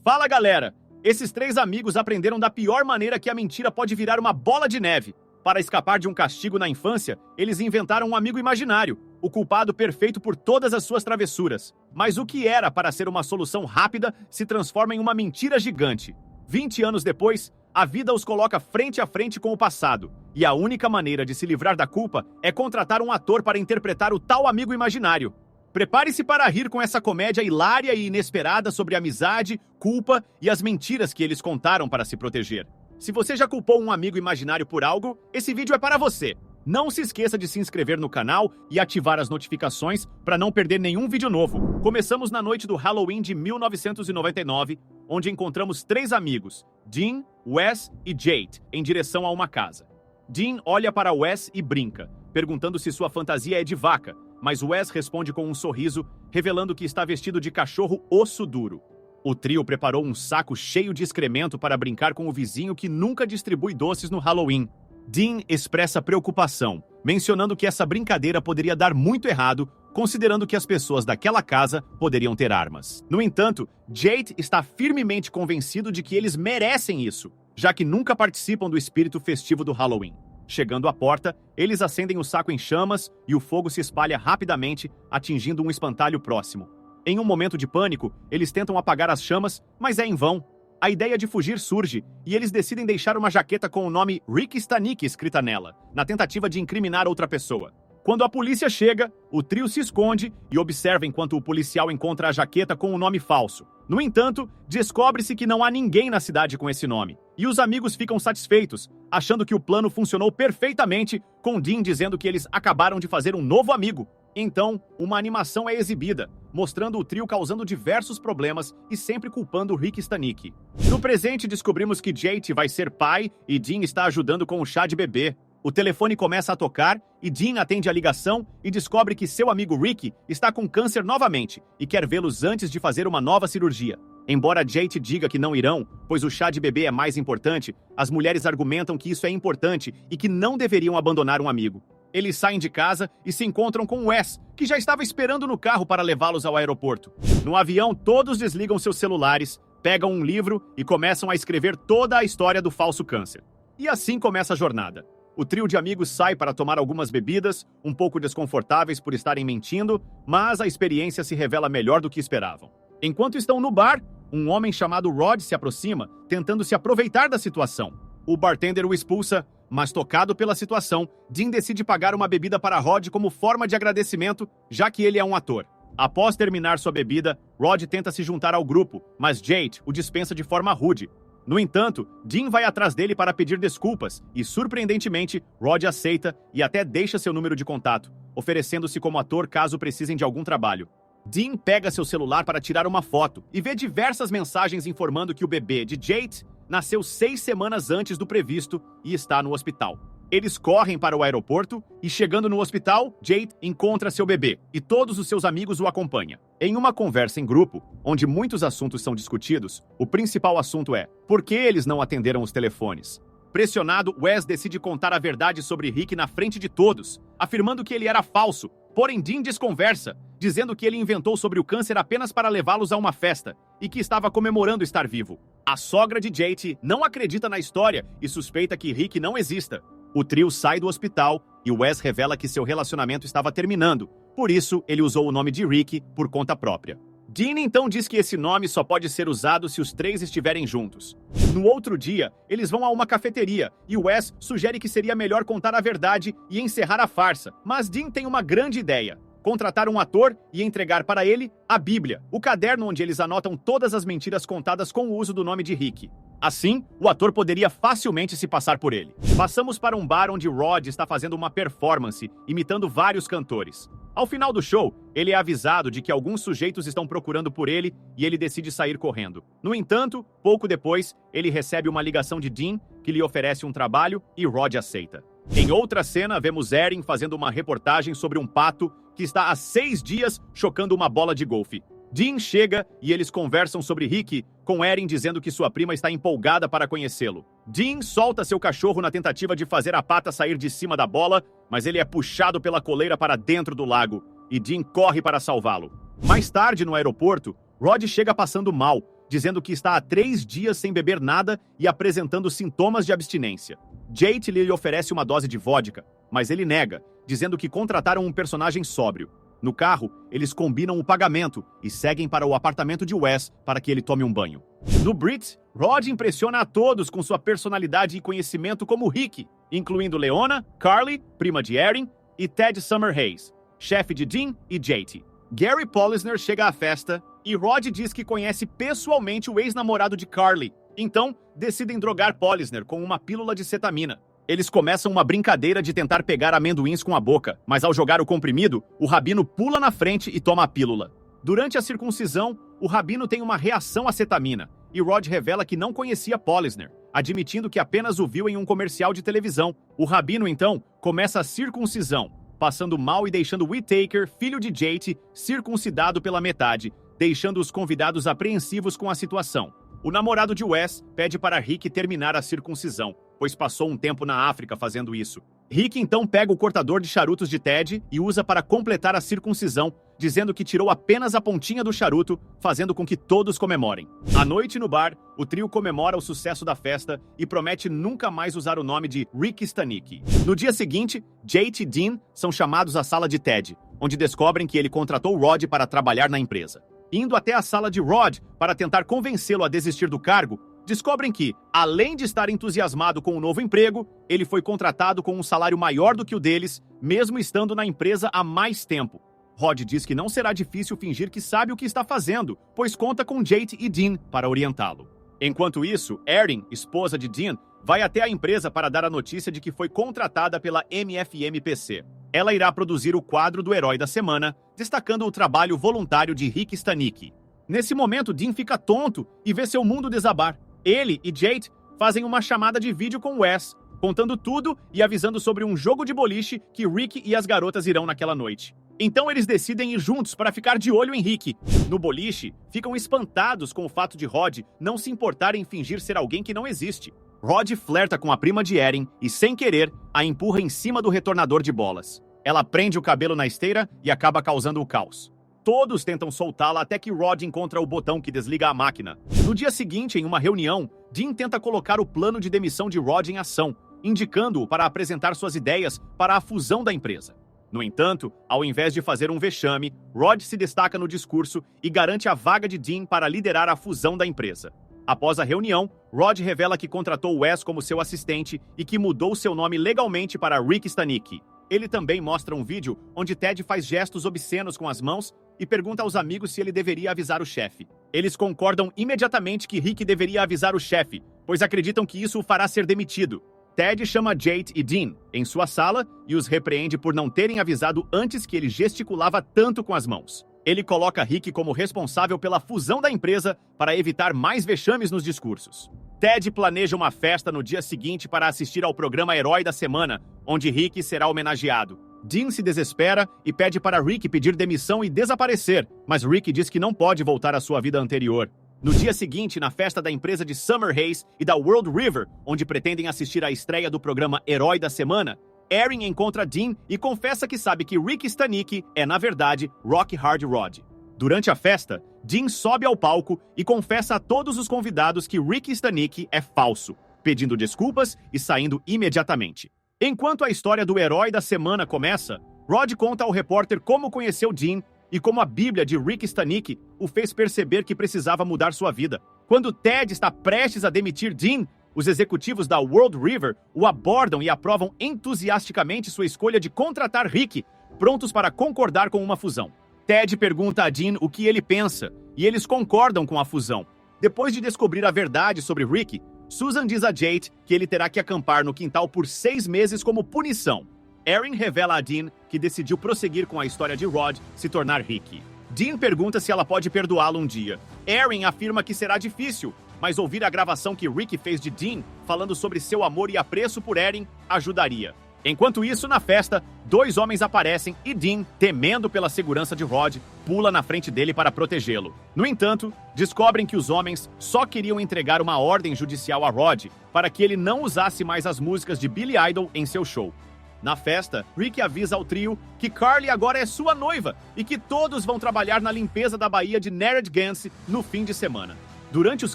Fala, galera! Esses três amigos aprenderam da pior maneira que a mentira pode virar uma bola de neve. Para escapar de um castigo na infância, eles inventaram um amigo imaginário, o culpado perfeito por todas as suas travessuras. Mas o que era para ser uma solução rápida se transforma em uma mentira gigante. 20 anos depois, a vida os coloca frente a frente com o passado, e a única maneira de se livrar da culpa é contratar um ator para interpretar o tal amigo imaginário. Prepare-se para rir com essa comédia hilária e inesperada sobre amizade, culpa e as mentiras que eles contaram para se proteger. Se você já culpou um amigo imaginário por algo, esse vídeo é para você. Não se esqueça de se inscrever no canal e ativar as notificações para não perder nenhum vídeo novo. Começamos na noite do Halloween de 1999, onde encontramos três amigos, Dean, Wes e Jade, em direção a uma casa. Dean olha para Wes e brinca, perguntando se sua fantasia é de vaca, mas Wes responde com um sorriso, revelando que está vestido de cachorro osso duro. O trio preparou um saco cheio de excremento para brincar com o vizinho que nunca distribui doces no Halloween. Dean expressa preocupação, mencionando que essa brincadeira poderia dar muito errado, considerando que as pessoas daquela casa poderiam ter armas. No entanto, Jade está firmemente convencido de que eles merecem isso, já que nunca participam do espírito festivo do Halloween. Chegando à porta, eles acendem o saco em chamas e o fogo se espalha rapidamente, atingindo um espantalho próximo. Em um momento de pânico, eles tentam apagar as chamas, mas é em vão. A ideia de fugir surge, e eles decidem deixar uma jaqueta com o nome Rick Stanick escrita nela, na tentativa de incriminar outra pessoa. Quando a polícia chega, o trio se esconde e observa enquanto o policial encontra a jaqueta com o nome falso. No entanto, descobre-se que não há ninguém na cidade com esse nome, e os amigos ficam satisfeitos, achando que o plano funcionou perfeitamente, com Dean dizendo que eles acabaram de fazer um novo amigo. Então, uma animação é exibida, mostrando o trio causando diversos problemas e sempre culpando Rick Stanick. No presente, descobrimos que Jade vai ser pai e Dean está ajudando com o chá de bebê. O telefone começa a tocar e Dean atende a ligação e descobre que seu amigo Rick está com câncer novamente e quer vê-los antes de fazer uma nova cirurgia. Embora Jade diga que não irão, pois o chá de bebê é mais importante, as mulheres argumentam que isso é importante e que não deveriam abandonar um amigo. Eles saem de casa e se encontram com Wes, que já estava esperando no carro para levá-los ao aeroporto. No avião, todos desligam seus celulares, pegam um livro e começam a escrever toda a história do falso câncer. E assim começa a jornada. O trio de amigos sai para tomar algumas bebidas, um pouco desconfortáveis por estarem mentindo, mas a experiência se revela melhor do que esperavam. Enquanto estão no bar, um homem chamado Rod se aproxima, tentando se aproveitar da situação. O bartender o expulsa, mas tocado pela situação, Dean decide pagar uma bebida para Rod como forma de agradecimento, já que ele é um ator. Após terminar sua bebida, Rod tenta se juntar ao grupo, mas Jade o dispensa de forma rude. No entanto, Dean vai atrás dele para pedir desculpas e, surpreendentemente, Rod aceita e até deixa seu número de contato, oferecendo-se como ator caso precisem de algum trabalho. Dean pega seu celular para tirar uma foto e vê diversas mensagens informando que o bebê de Jade nasceu 6 semanas antes do previsto e está no hospital. Eles correm para o aeroporto e, chegando no hospital, Jade encontra seu bebê e todos os seus amigos o acompanham. Em uma conversa em grupo, onde muitos assuntos são discutidos, o principal assunto é por que eles não atenderam os telefones. Pressionado, Wes decide contar a verdade sobre Rick na frente de todos, afirmando que ele era falso, porém Dean desconversa, dizendo que ele inventou sobre o câncer apenas para levá-los a uma festa e que estava comemorando estar vivo. A sogra de Jade não acredita na história e suspeita que Rick não exista. O trio sai do hospital e Wes revela que seu relacionamento estava terminando, por isso ele usou o nome de Rick por conta própria. Dean então diz que esse nome só pode ser usado se os três estiverem juntos. No outro dia, eles vão a uma cafeteria e Wes sugere que seria melhor contar a verdade e encerrar a farsa, mas Dean tem uma grande ideia: contratar um ator e entregar para ele a Bíblia, o caderno onde eles anotam todas as mentiras contadas com o uso do nome de Rick. Assim, o ator poderia facilmente se passar por ele. Passamos para um bar onde Rod está fazendo uma performance, imitando vários cantores. Ao final do show, ele é avisado de que alguns sujeitos estão procurando por ele e ele decide sair correndo. No entanto, pouco depois, ele recebe uma ligação de Dean, que lhe oferece um trabalho, e Rod aceita. Em outra cena, vemos Erin fazendo uma reportagem sobre um pato que está há 6 dias chocando uma bola de golfe. Dean chega e eles conversam sobre Rick, com Erin dizendo que sua prima está empolgada para conhecê-lo. Dean solta seu cachorro na tentativa de fazer a pata sair de cima da bola, mas ele é puxado pela coleira para dentro do lago, e Dean corre para salvá-lo. Mais tarde, no aeroporto, Rod chega passando mal, dizendo que está há 3 dias sem beber nada e apresentando sintomas de abstinência. Jade lhe oferece uma dose de vodka, mas ele nega, dizendo que contrataram um personagem sóbrio. No carro, eles combinam o pagamento e seguem para o apartamento de Wes para que ele tome um banho. No Brit, Rod impressiona a todos com sua personalidade e conhecimento como Rick, incluindo Leona, Carly, prima de Erin, e Ted Summerhays, chefe de Dean e Jade. Gary Polisner chega à festa e Rod diz que conhece pessoalmente o ex-namorado de Carly. Então, decidem drogar Polisner com uma pílula de cetamina. Eles começam uma brincadeira de tentar pegar amendoins com a boca, mas ao jogar o comprimido, o rabino pula na frente e toma a pílula. Durante a circuncisão, o rabino tem uma reação à cetamina, e Rod revela que não conhecia Polisner, admitindo que apenas o viu em um comercial de televisão. O rabino, então, começa a circuncisão, passando mal e deixando Whittaker, filho de Jade, circuncidado pela metade, deixando os convidados apreensivos com a situação. O namorado de Wes pede para Rick terminar a circuncisão, pois passou um tempo na África fazendo isso. Rick então pega o cortador de charutos de Ted e usa para completar a circuncisão, dizendo que tirou apenas a pontinha do charuto, fazendo com que todos comemorem. À noite no bar, o trio comemora o sucesso da festa e promete nunca mais usar o nome de Rick Stanicky. No dia seguinte, Jade e Dean são chamados à sala de Ted, onde descobrem que ele contratou Rod para trabalhar na empresa. Indo até a sala de Rod para tentar convencê-lo a desistir do cargo, descobrem que, além de estar entusiasmado com o novo emprego, ele foi contratado com um salário maior do que o deles, mesmo estando na empresa há mais tempo. Rod diz que não será difícil fingir que sabe o que está fazendo, pois conta com Jade e Dean para orientá-lo. Enquanto isso, Erin, esposa de Dean, vai até a empresa para dar a notícia de que foi contratada pela MFM-PC. Ela irá produzir o quadro do Herói da Semana, destacando o trabalho voluntário de Rick Stanicky. Nesse momento, Dean fica tonto e vê seu mundo desabar. Ele e Jade fazem uma chamada de vídeo com Wes, contando tudo e avisando sobre um jogo de boliche que Rick e as garotas irão naquela noite. Então eles decidem ir juntos para ficar de olho em Rick. No boliche, ficam espantados com o fato de Rod não se importar em fingir ser alguém que não existe. Rod flerta com a prima de Erin e, sem querer, a empurra em cima do retornador de bolas. Ela prende o cabelo na esteira e acaba causando o caos. Todos tentam soltá-la até que Rod encontra o botão que desliga a máquina. No dia seguinte, em uma reunião, Dean tenta colocar o plano de demissão de Rod em ação, indicando-o para apresentar suas ideias para a fusão da empresa. No entanto, ao invés de fazer um vexame, Rod se destaca no discurso e garante a vaga de Dean para liderar a fusão da empresa. Após a reunião, Rod revela que contratou Wes como seu assistente e que mudou seu nome legalmente para Rick Stanicky. Ele também mostra um vídeo onde Ted faz gestos obscenos com as mãos e pergunta aos amigos se ele deveria avisar o chefe. Eles concordam imediatamente que Rick deveria avisar o chefe, pois acreditam que isso o fará ser demitido. Ted chama Jade e Dean em sua sala e os repreende por não terem avisado antes que ele gesticulava tanto com as mãos. Ele coloca Rick como responsável pela fusão da empresa para evitar mais vexames nos discursos. Ted planeja uma festa no dia seguinte para assistir ao programa Herói da Semana, onde Rick será homenageado. Dean se desespera e pede para Rick pedir demissão e desaparecer, mas Rick diz que não pode voltar à sua vida anterior. No dia seguinte, na festa da empresa de Summerhays e da World River, onde pretendem assistir à estreia do programa Herói da Semana, Erin encontra Dean e confessa que sabe que Rick Stanicky é, na verdade, Rock Hard Rod. Durante a festa, Dean sobe ao palco e confessa a todos os convidados que Rick Stanicky é falso, pedindo desculpas e saindo imediatamente. Enquanto a história do Herói da Semana começa, Rod conta ao repórter como conheceu Dean e como a Bíblia de Rick Stanicky o fez perceber que precisava mudar sua vida. Quando Ted está prestes a demitir Dean, os executivos da World River o abordam e aprovam entusiasticamente sua escolha de contratar Rick, prontos para concordar com uma fusão. Ted pergunta a Dean o que ele pensa, e eles concordam com a fusão. Depois de descobrir a verdade sobre Rick, Susan diz a Jade que ele terá que acampar no quintal por 6 meses como punição. Erin revela a Dean que decidiu prosseguir com a história de Rod se tornar Rick. Dean pergunta se ela pode perdoá-lo um dia. Erin afirma que será difícil, mas ouvir a gravação que Rick fez de Dean, falando sobre seu amor e apreço por Erin, ajudaria. Enquanto isso, na festa, 2 homens aparecem e Dean, temendo pela segurança de Rod, pula na frente dele para protegê-lo. No entanto, descobrem que os homens só queriam entregar uma ordem judicial a Rod para que ele não usasse mais as músicas de Billy Idol em seu show. Na festa, Rick avisa ao trio que Carly agora é sua noiva e que todos vão trabalhar na limpeza da baía de Narragansett no fim de semana. Durante os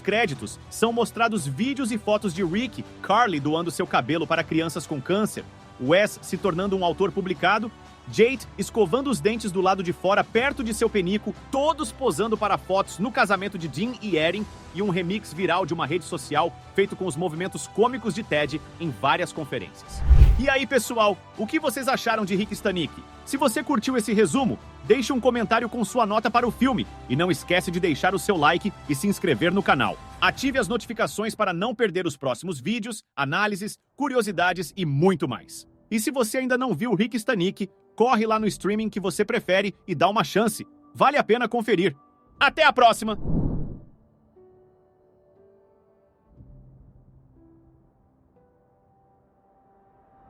créditos, são mostrados vídeos e fotos de Rick, Carly doando seu cabelo para crianças com câncer, Wes se tornando um autor publicado, Jade escovando os dentes do lado de fora perto de seu penico, todos posando para fotos no casamento de Dean e Erin, e um remix viral de uma rede social feito com os movimentos cômicos de Ted em várias conferências. E aí, pessoal, o que vocês acharam de Rick Stanick? Se você curtiu esse resumo, deixe um comentário com sua nota para o filme e não esquece de deixar o seu like e se inscrever no canal. Ative as notificações para não perder os próximos vídeos, análises, curiosidades e muito mais. E se você ainda não viu Rick Stanick, corre lá no streaming que você prefere e dá uma chance. Vale a pena conferir. Até a próxima!